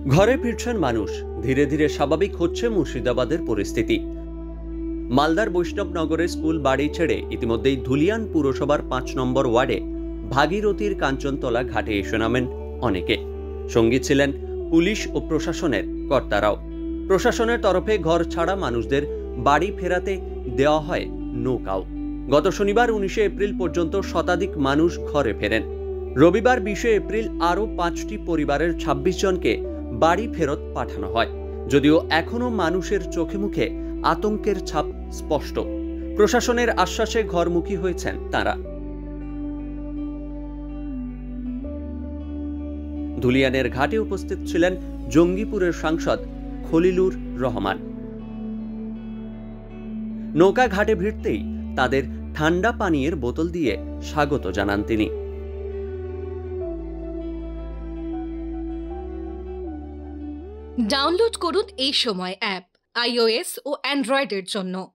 ঘরে ফিরছেন মানুষ, ধীরে ধীরে স্বাভাবিক হচ্ছে মুর্শিদাবাদের পরিস্থিতি। মালদার বৈষ্ণবনগরে স্কুল বাড়ি ছেড়ে ইতিমধ্যেই ধুলিয়ান পুরসভার ৫ নম্বর ওয়ার্ডে ভাগীরথীর কাঞ্চনতলা ঘাটে এসে নামেন অনেকে। সঙ্গী ছিলেন পুলিশ ও প্রশাসনের কর্তারাও। প্রশাসনের তরফে ঘর ছাড়া মানুষদের বাড়ি ফেরাতে দেওয়া হয় নৌকাও। গত শনিবার ১৯ এপ্রিল পর্যন্ত শতাধিক মানুষ ঘরে ফেরেন। রবিবার ২০ এপ্রিল আরও ৫টি পরিবারের ২৬ জনকে বাড়ি ফেরত পাঠানো হয়। যদিও এখনো মানুষের চোখে মুখে আতঙ্কের ছাপ স্পষ্ট। প্রশাসনের আশ্বাসে ঘরমুখী হয়েছেন তারা। ধুলিয়ানের ঘাটে উপস্থিত ছিলেন জঙ্গিপুরের সাংসদ খলিলুর রহমান। নৌকা ঘাটে ভিড়তেই তাদের ঠান্ডা পানীয়ের বোতল দিয়ে স্বাগত জানান তিনি। ডাউনলোড করুন এই সময় অ্যাপ iOS ও অ্যান্ড্রয়েডের জন্য।